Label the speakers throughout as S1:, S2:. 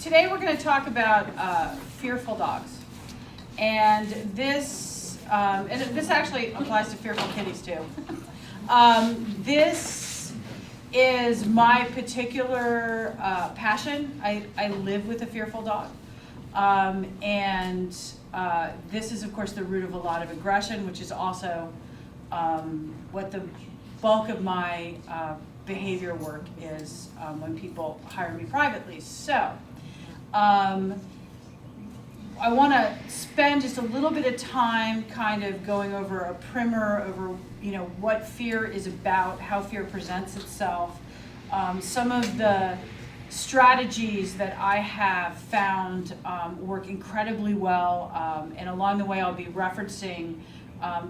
S1: today we're going to talk about fearful dogs. And this actually applies to fearful kitties too. This is my particular passion. I live with a fearful dog. This is, of course, the root of a lot of aggression, which is also what the bulk of my behavior work is when people hire me privately. So I want to spend just a little bit of time kind of going over a primer over what fear is about, how fear presents itself, some of the strategies that I have found work incredibly well, and along the way I'll be referencing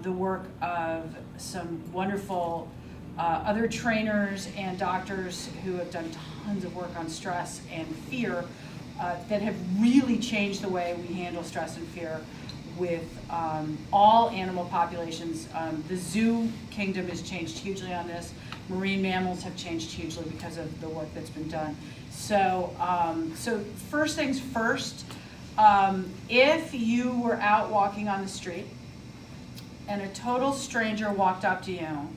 S1: the work of some wonderful other trainers and doctors who have done tons of work on stress and fear that have really changed the way we handle stress and fear with all animal populations. The zoo kingdom has changed hugely on this. Marine mammals have changed hugely because of the work that's been done. So, first things first, if you were out walking on the street and a total stranger walked up to you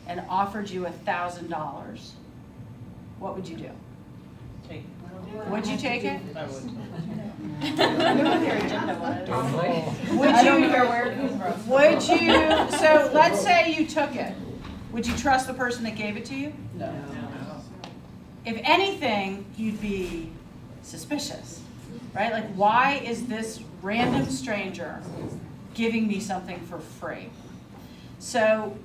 S1: and offered you $1,000, what would you do?
S2: Take it.
S1: Would you take it?
S2: I would.
S3: I know what their agenda was.
S1: Would
S3: I don't
S1: you?
S3: care where it came from.
S1: Would you? So let's say you took it. Would you trust the person that gave it to you?
S2: No.
S1: If anything, you'd be suspicious, right? Like, why is this random stranger giving me something for free? So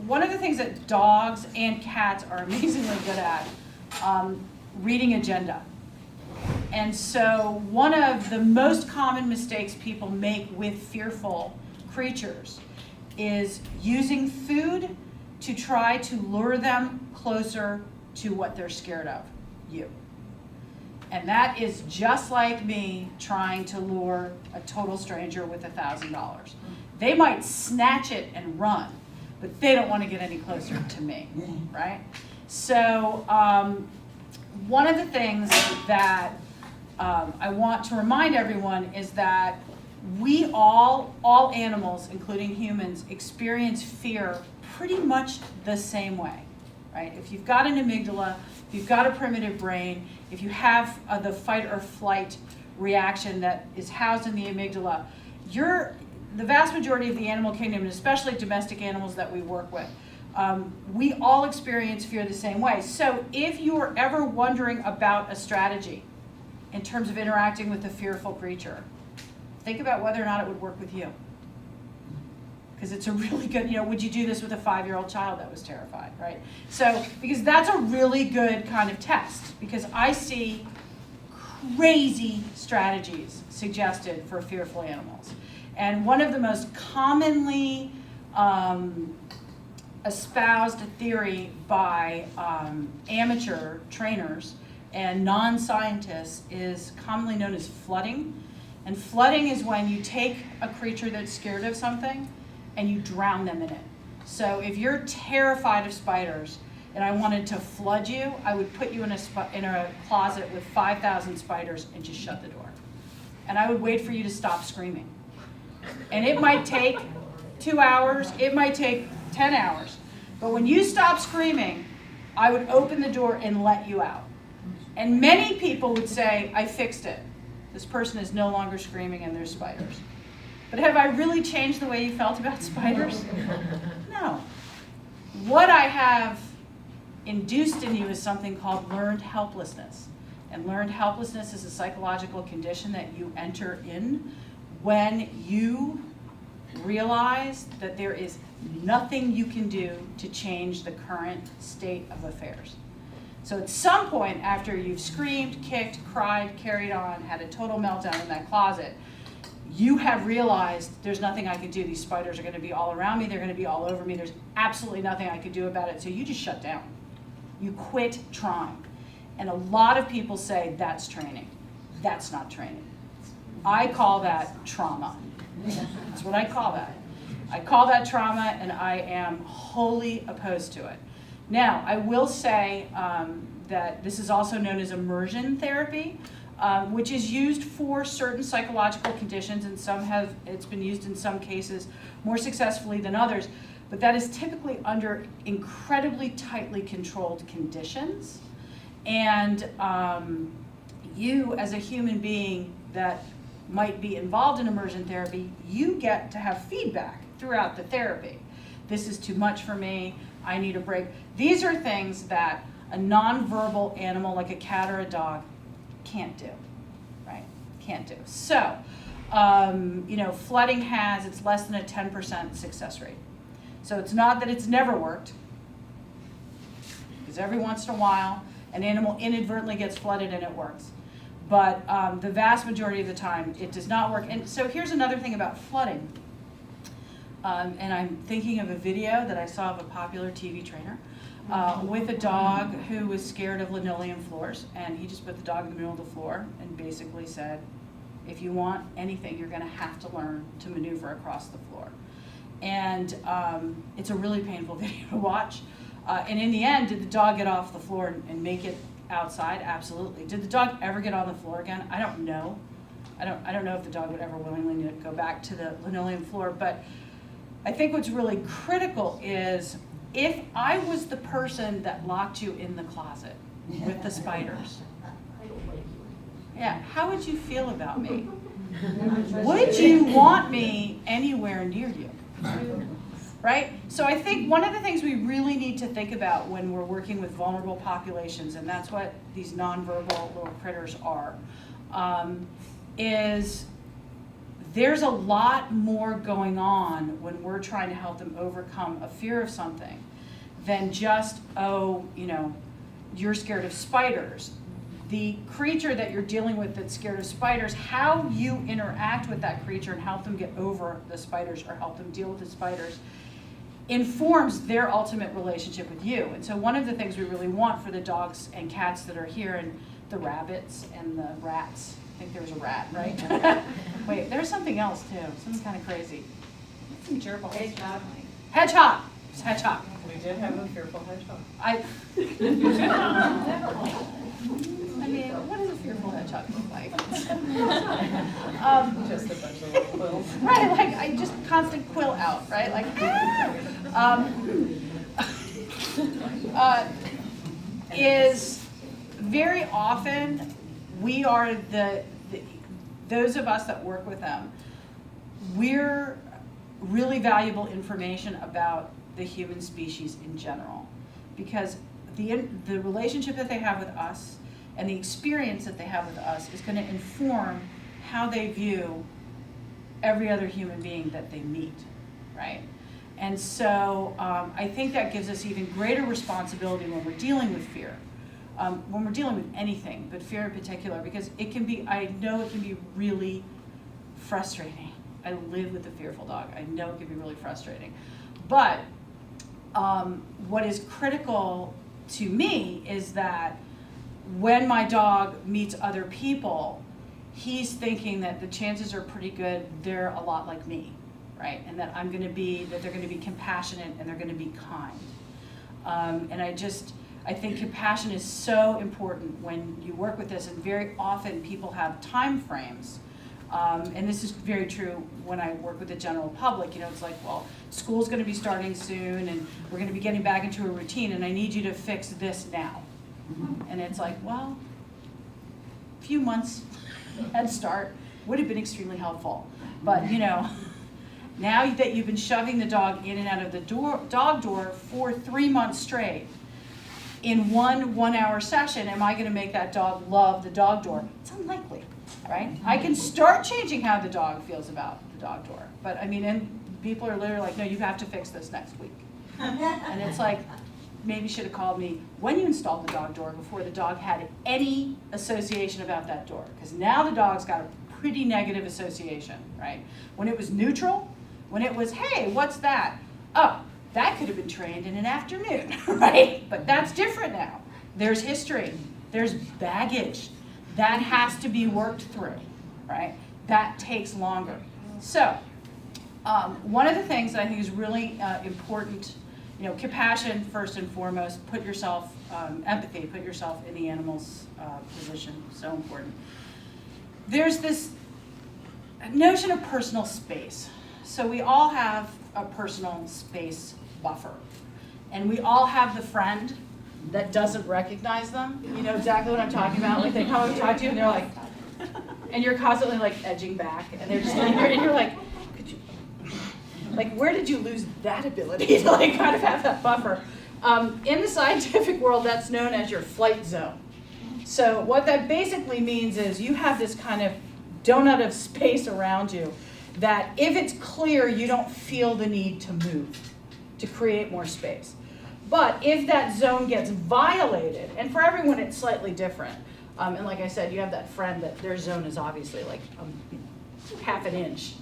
S1: one of the things that dogs and cats are amazingly good at, reading agenda. And so one of the most common mistakes people make with fearful creatures is using food to try to lure them closer to what they're scared of, you. And that is just like me trying to lure a total stranger with $1,000. They might snatch it and run, but they don't want to get any closer to me, right? So one of the things that I want to remind everyone is that we all animals, including humans, experience fear pretty much the same way, right? If you've got an amygdala, if you've got a primitive brain, if you have the fight or flight reaction that is housed in the amygdala, the vast majority of the animal kingdom, and especially domestic animals that we work with, we all experience fear the same way. So if you are ever wondering about a strategy in terms of interacting with a fearful creature, think about whether or not it would work with you. Because it's a really good, would you do this with a 5-year-old child that was terrified, right? So, because that's a really good kind of test, because I see crazy strategies suggested for fearful animals. And one of the most commonly espoused theory by amateur trainers and non-scientists is commonly known as flooding. And flooding is when you take a creature that's scared of something and you drown them in it. So if you're terrified of spiders and I wanted to flood you, I would put you in a closet with 5,000 spiders and just shut the door. And I would wait for you to stop screaming. And it might take 2 hours, it might take 10 hours. But when you stop screaming, I would open the door and let you out. And many people would say, I fixed it. This person is no longer screaming and there's spiders. But have I really changed the way you felt about spiders? No. What I have induced in you is something called learned helplessness. And learned helplessness is a psychological condition that you enter in when you realize that there is nothing you can do to change the current state of affairs. So at some point after you've screamed, kicked, cried, carried on, had a total meltdown in that closet, you have realized there's nothing I can do. These spiders are going to be all around me. They're going to be all over me. There's absolutely nothing I can do about it. So you just shut down. You quit trying. And a lot of people say that's training. That's not training. I call that trauma. That's what I call that. I call that trauma, and I am wholly opposed to it. Now, I will say that this is also known as immersion therapy. which is used for certain psychological conditions, and it's been used in some cases more successfully than others, but that is typically under incredibly tightly controlled conditions. And you, as a human being that might be involved in immersion therapy, you get to have feedback throughout the therapy. This is too much for me, I need a break. These are things that a nonverbal animal like a cat or a dog can't do, right? Can't do. So, flooding it's less than a 10% success rate. So it's not that it's never worked, because every once in a while, an animal inadvertently gets flooded and it works. But the vast majority of the time, it does not work. And so here's another thing about flooding. And I'm thinking of a video that I saw of a popular TV trainer with a dog who was scared of linoleum floors. And he just put the dog in the middle of the floor and basically said, if you want anything, you're going to have to learn to maneuver across the floor. And it's a really painful video to watch. And in the end, did the dog get off the floor and make it outside? Absolutely. Did the dog ever get on the floor again? I don't know. I don't know if the dog would ever willingly go back to the linoleum floor. But I think what's really critical is if I was the person that locked you in the closet with the spiders, yeah, how would you feel about me? Would you want me anywhere near you? Right? So I think one of the things we really need to think about when we're working with vulnerable populations, and that's what these nonverbal little critters are, is there's a lot more going on when we're trying to help them overcome a fear of something than just, you're scared of spiders. The creature that you're dealing with that's scared of spiders, how you interact with that creature and help them get over the spiders or help them deal with the spiders informs their ultimate relationship with you. And so one of the things we really want for the dogs and cats that are here, and the rabbits and the rats, I think there was a rat, right? Wait, there's something else too, something kind of crazy.
S3: Some gerbils.
S1: Hedgehog. It's hedgehog.
S2: We did have a fearful hedgehog.
S1: I mean, what does a fearful hedgehog look like?
S2: Just a bunch of little quills.
S1: Right, like I just constant quill out, right? Like, is very often we are those of us that work with them, we're really valuable information about the human species in general, because the relationship that they have with us and the experience that they have with us is going to inform how they view every other human being that they meet, right? And so I think that gives us even greater responsibility when we're dealing with fear, when we're dealing with anything, but fear in particular, because I know it can be really frustrating. I live with a fearful dog. I know it can be really frustrating. But what is critical to me is that when my dog meets other people, he's thinking that the chances are pretty good they're a lot like me, right? And that they're going to be compassionate and they're going to be kind. And I think compassion is so important when you work with this, and very often people have time frames. And this is very true when I work with the general public. It's like, well, school's going to be starting soon and we're going to be getting back into a routine and I need you to fix this now. And it's like, well, a few months head start would have been extremely helpful. But, now that you've been shoving the dog in and out of the dog door for 3 months straight, in one hour session, am I going to make that dog love the dog door? It's unlikely, right? I can start changing how the dog feels about the dog door. But and people are literally like, no, you have to fix this next week. And it's like, maybe should have called me when you installed the dog door before the dog had any association about that door. Because now the dog's got a pretty negative association, right? When it was neutral, when it was, hey, what's that? Oh, that could have been trained in an afternoon, right? But that's different now. There's history, there's baggage. That has to be worked through, right? That takes longer. So, one of the things that I think is really important, compassion first and foremost, empathy, put yourself in the animal's position, so important. there's this notion of personal space. So we all have a personal space buffer. And we all have the friend that doesn't recognize them. You know exactly what I'm talking about. Like they come up and talk to you and they're like, and you're constantly like edging back and they're just like, and you're like, could you, like where did you lose that ability to like kind of have that buffer? In the scientific world, that's known as your flight zone. So what that basically means is you have this kind of donut of space around you that if it's clear, you don't feel the need to move to create more space. But if that zone gets violated, and for everyone it's slightly different, and like I said, you have that friend that their zone is obviously like half an inch,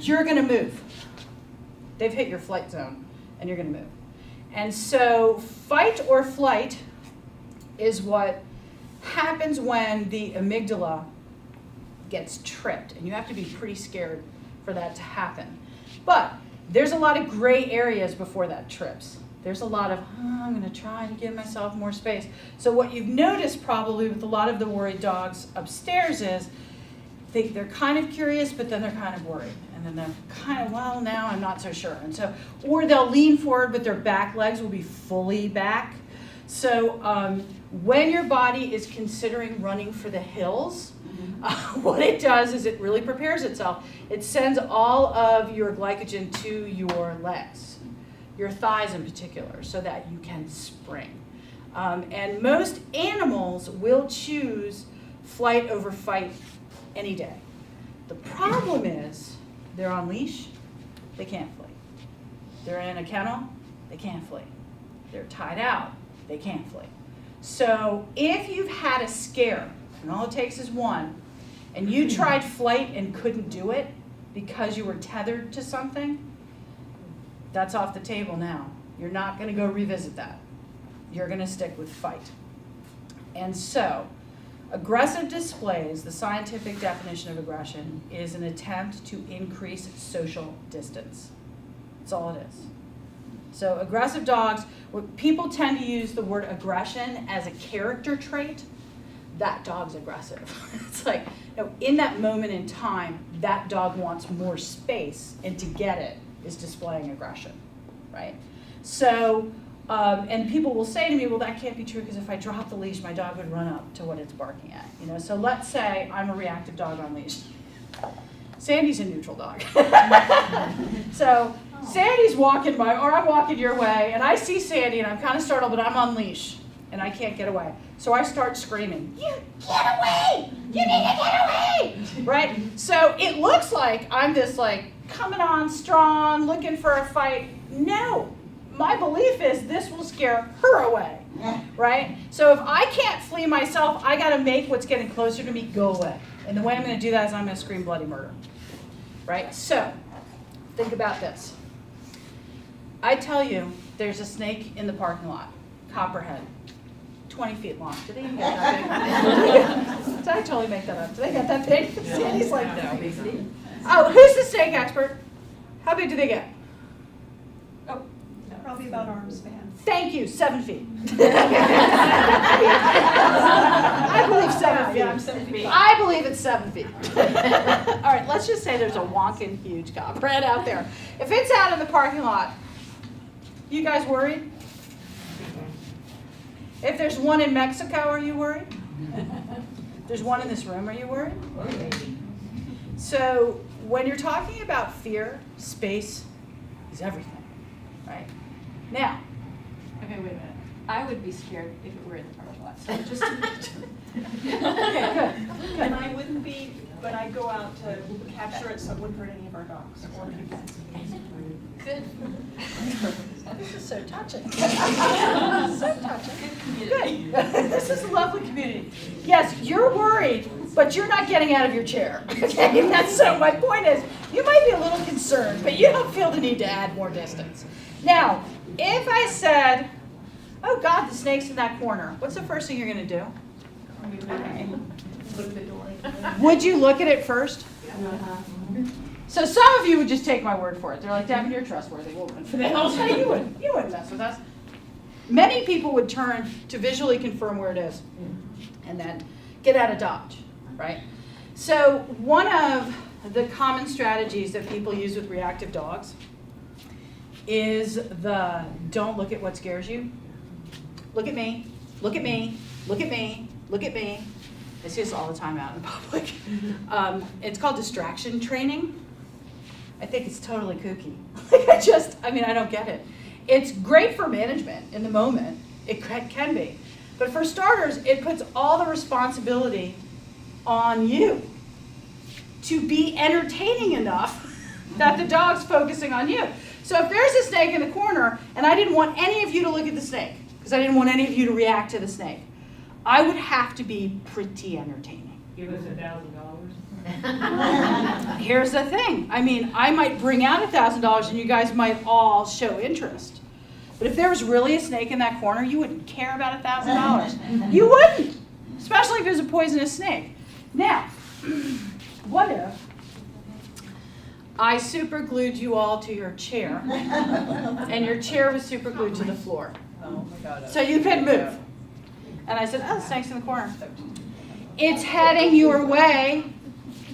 S1: you're gonna move. They've hit your flight zone and you're gonna move. And so fight or flight is what happens when the amygdala gets tripped, and you have to be pretty scared for that to happen. But there's a lot of gray areas before that trips. There's a lot of, I'm going to try and give myself more space. So what you've noticed probably with a lot of the worried dogs upstairs is they're kind of curious, but then they're kind of worried. And then they're kind of, well, now I'm not so sure. And so, or they'll lean forward, but their back legs will be fully back. So when your body is considering running for the hills, what it does is it really prepares itself. It sends all of your glycogen to your legs, your thighs in particular, so that you can spring. And most animals will choose flight over fight any day. The problem is they're on leash, they can't flee. They're in a kennel, they can't flee. They're tied out, they can't flee. So if you've had a scare, and all it takes is one, and you tried flight and couldn't do it because you were tethered to something, that's off the table now. You're not going to go revisit that. You're going to stick with fight. And so, aggressive displays, the scientific definition of aggression, is an attempt to increase social distance. That's all it is. So aggressive dogs, people tend to use the word aggression as a character trait. That dog's aggressive. It's like, no, in that moment in time, that dog wants more space, and to get it is displaying aggression, right? So, and people will say to me, well, that can't be true because if I drop the leash, my dog would run up to what it's barking at, you know? So let's say I'm a reactive dog on leash. Sandy's a neutral dog. So Sandy's walking by, or I'm walking your way, and I see Sandy, and I'm kind of startled, but I'm on leash, and I can't get away. So I start screaming, you get away! You need to get away! Right? So it looks like I'm this like coming on strong, looking for a fight. No, my belief is this will scare her away, right? So if I can't flee myself, I gotta make what's getting closer to me go away. And the way I'm gonna do that is I'm gonna scream bloody murder, right? So think about this. I tell you, there's a snake in the parking lot, copperhead. 20 feet long. Did they even get that big? Did I totally make that up? Did they get that big? Sandy's like, no. Oh, who's the snake expert? How big do they get?
S3: Oh, probably about arm span.
S1: Thank you, 7 feet. I believe 7 feet.
S3: Yeah, I'm 7 feet.
S1: I believe it's 7 feet. All right, let's just say there's a wonkin' huge copperhead out there. If it's out in the parking lot, you guys worried? If there's one in Mexico, are you worried? If there's one in this room, are you worried? So when you're talking about fear, space is everything, right? Now,
S3: Okay, wait a minute. I would be scared if it were in the parking lot. So just
S1: okay, good.
S4: And I wouldn't be, but I go out to capture it so it wouldn't hurt any of our dogs or people.
S3: good.
S1: This is so touching. So touching. Good. This is a lovely community. Yes, you're worried, but you're not getting out of your chair. Okay, that's so. My point is, you might be a little concerned, but you don't feel the need to add more distance. Now, if I said, "Oh God, the snake's in that corner," what's the first thing you're going to do?
S4: Look at the door.
S1: Would you look at it first? So some of you would just take my word for it. They're like, Deven, you're a trustworthy woman. I'll say you wouldn't mess with us. Many people would turn to visually confirm where it is and then get out of Dodge, right? So one of the common strategies that people use with reactive dogs is the don't look at what scares you. Look at me, look at me, look at me, look at me. I see this all the time out in public. It's called distraction training. I think it's totally kooky. I don't get it. It's great for management in the moment. It can be. But for starters, it puts all the responsibility on you to be entertaining enough that the dog's focusing on you. So if there's a snake in the corner and I didn't want any of you to look at the snake, because I didn't want any of you to react to the snake, I would have to be pretty entertaining.
S2: Give us $1,000.
S1: Here's the thing. I might bring out $1,000 and you guys might all show interest. But if there was really a snake in that corner, you wouldn't care about $1,000. You wouldn't, especially if it was a poisonous snake. Now, what if I super glued you all to your chair and your chair was super glued to the floor?
S2: Oh my God.
S1: So you couldn't move. And I said, oh, the snake's in the corner. It's heading your way.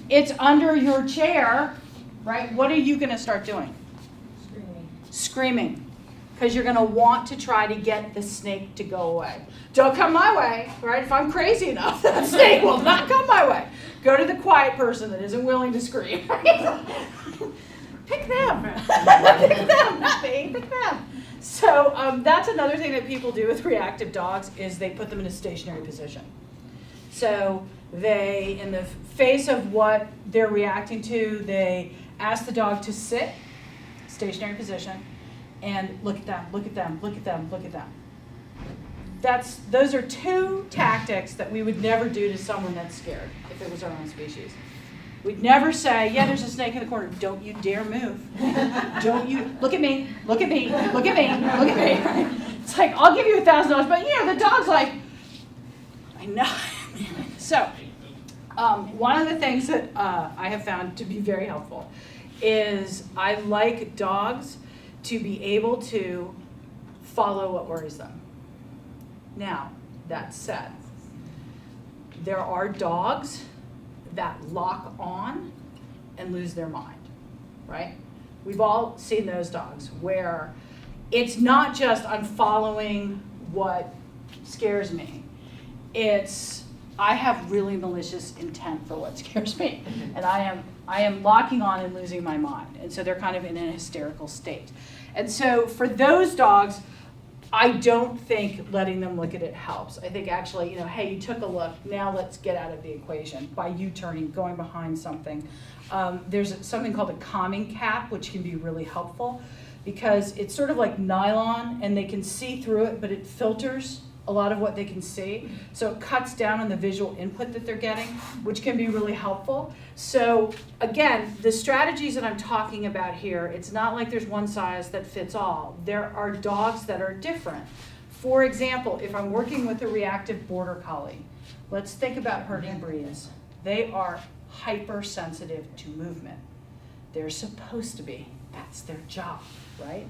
S1: It's under your chair, right? What are you going to start doing? Screaming. Because you're going to want to try to get the snake to go away. Don't come my way, right? If I'm crazy enough, that snake will not come my way. Go to the quiet person that isn't willing to scream. Pick them. Pick them, not me. Pick them. So that's another thing that people do with reactive dogs is they put them in a stationary position. So they, in the face of what they're reacting to, they ask the dog to sit, stationary position, and look at them, look at them, look at them, look at them. Those are two tactics that we would never do to someone that's scared if it was our own species. We'd never say, yeah, there's a snake in the corner. Don't you dare move. Don't you, look at me, look at me, look at me, look at me. Right? It's like, I'll give you $1,000, but the dog's like, I know. So, one of the things that I have found to be very helpful is I like dogs to be able to follow what worries them. Now, that said, there are dogs that lock on and lose their mind, right? We've all seen those dogs where it's not just I'm following what scares me. It's I have really malicious intent for what scares me, and I am locking on and losing my mind, and so they're kind of in a hysterical state. And so for those dogs, I don't think letting them look at it helps. I think actually, hey, you took a look, now let's get out of the equation by you turning, going behind something. There's something called a calming cap, which can be really helpful because it's sort of like nylon and they can see through it, but it filters a lot of what they can see. So it cuts down on the visual input that they're getting, which can be really helpful. So again, the strategies that I'm talking about here, it's not like there's one size that fits all. There are dogs that are different. For example, if I'm working with a reactive border collie, let's think about herding breeds. They are hypersensitive to movement. They're supposed to be. That's their job, right?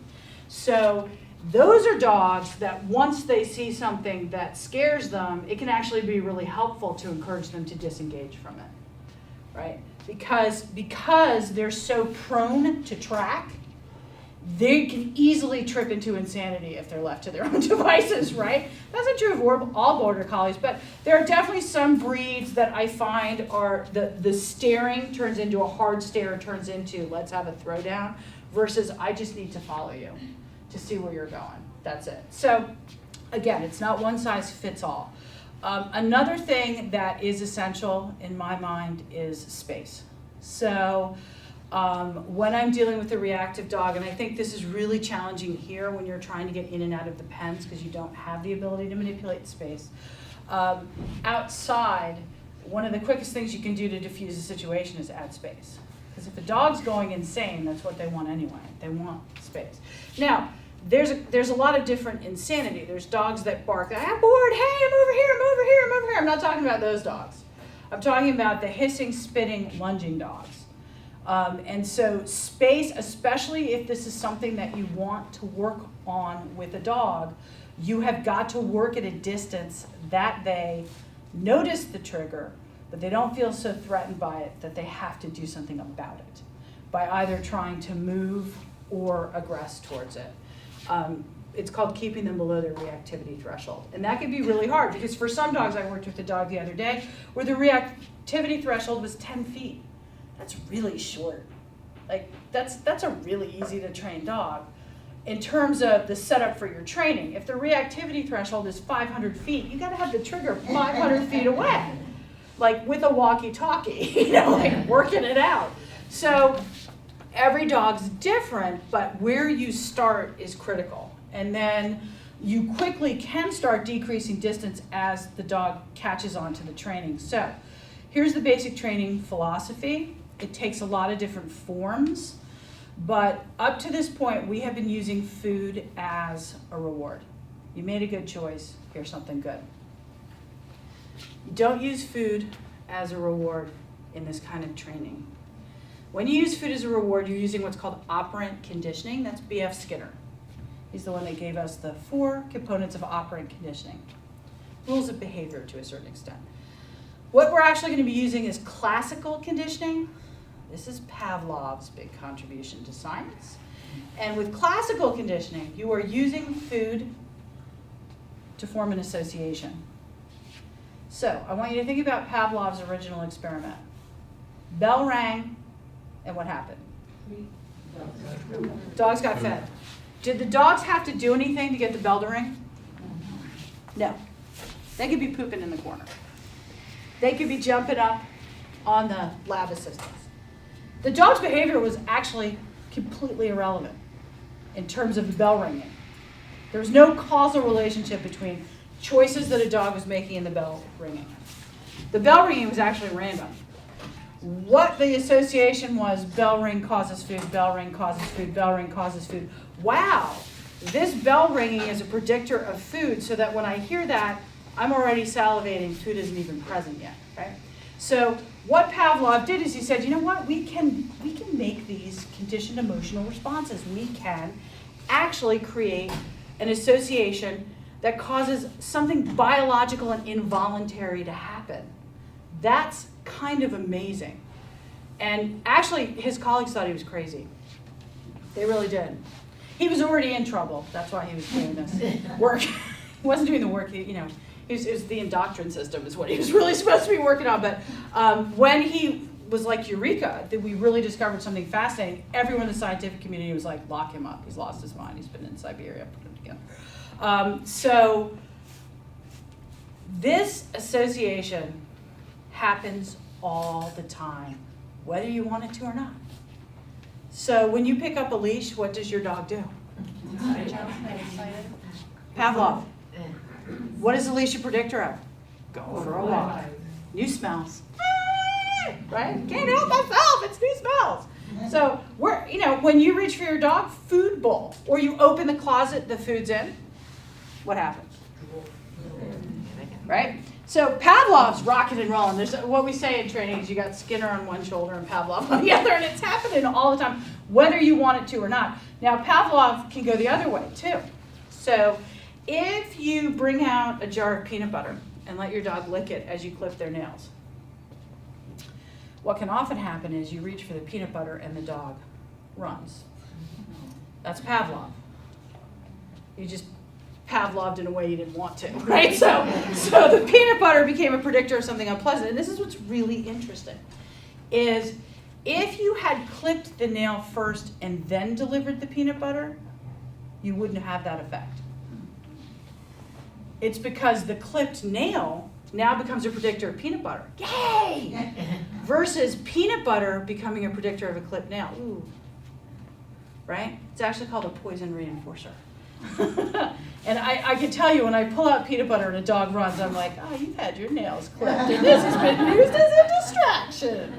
S1: So those are dogs that once they see something that scares them, it can actually be really helpful to encourage them to disengage from it, right? Because they're so prone to track, they can easily trip into insanity if they're left to their own devices, right? That's not true of all border collies, but there are definitely some breeds that I find are the staring turns into a hard stare, turns into let's have a throwdown, versus I just need to follow you to see where you're going. That's it. So again, it's not one size fits all. Another thing that is essential in my mind is space. So when I'm dealing with a reactive dog, and I think this is really challenging here when you're trying to get in and out of the pens because you don't have the ability to manipulate space. Outside, one of the quickest things you can do to diffuse a situation is add space. Because if a dog's going insane, that's what they want anyway. They want space. Now, there's a lot of different insanity. There's dogs that bark, I'm bored, hey, I'm over here, I'm over here, I'm over here. I'm not talking about those dogs. I'm talking about the hissing, spitting, lunging dogs. And so space, especially if this is something that you want to work on with a dog, you have got to work at a distance that they notice the trigger, but they don't feel so threatened by it that they have to do something about it by either trying to move or aggress towards it. It's called keeping them below their reactivity threshold. And that can be really hard because for some dogs, I worked with a dog the other day where the reactivity threshold was 10 feet. That's really short. Like, that's a really easy to train dog. In terms of the setup for your training, if the reactivity threshold is 500 feet, you gotta have the trigger 500 feet away, like with a walkie-talkie, like working it out. So every dog's different, but where you start is critical. And then you quickly can start decreasing distance as the dog catches on to the training. So here's the basic training philosophy. It takes a lot of different forms, but up to this point, we have been using food as a reward. You made a good choice, here's something good. You don't use food as a reward in this kind of training. When you use food as a reward, you're using what's called operant conditioning. That's B.F. Skinner. He's the one that gave us the 4 components of operant conditioning. Rules of behavior to a certain extent. What we're actually going to be using is classical conditioning. This is Pavlov's big contribution to science. And with classical conditioning, you are using food to form an association. So I want you to think about Pavlov's original experiment. Bell rang, and what happened? Dogs got fed. Did the dogs have to do anything to get the bell to ring? No. They could be pooping in the corner. They could be jumping up on the lab assistants. The dog's behavior was actually completely irrelevant in terms of the bell ringing. There was no causal relationship between choices that a dog was making and the bell ringing. The bell ringing was actually random. What the association was, bell ring causes food, bell ring causes food, bell ring causes food. Wow, this bell ringing is a predictor of food, so that when I hear that, I'm already salivating, food isn't even present yet, right? So what Pavlov did is he said, you know what, we can make these conditioned emotional responses. We can actually create an association that causes something biological and involuntary to happen. That's kind of amazing. And actually, his colleagues thought he was crazy. They really did. He was already in trouble. That's why he was doing this work. He wasn't doing the work, it was the indoctrination system is what he was really supposed to be working on. But when he was like, eureka, that we really discovered something fascinating, everyone in the scientific community was like, lock him up. He's lost his mind. He's been in Siberia, put him together. So this association happens all the time, whether you want it to or not. So when you pick up a leash, what does your dog do? Pavlov. What is a leash a predictor of? Go for a walk. New smells. Right? Can't help myself, it's new smells. So when you reach for your dog, food bowl, or you open the closet, the food's in, what happens? Right? So Pavlov's rocking and rolling. There's what we say in training is you got Skinner on one shoulder and Pavlov on the other, and it's happening all the time, whether you want it to or not. Now Pavlov can go the other way too. So if you bring out a jar of peanut butter and let your dog lick it as you clip their nails, what can often happen is you reach for the peanut butter and the dog runs. That's Pavlov. You just Pavloved in a way you didn't want to, right? So the peanut butter became a predictor of something unpleasant. And this is what's really interesting, is if you had clipped the nail first and then delivered the peanut butter, you wouldn't have that effect. It's because the clipped nail now becomes a predictor of peanut butter. Yay! Versus peanut butter becoming a predictor of a clipped nail. Ooh. Right? It's actually called a poison reinforcer. And I can tell you when I pull out peanut butter and a dog runs, I'm like, oh, you've had your nails clipped. And this has been used as a distraction.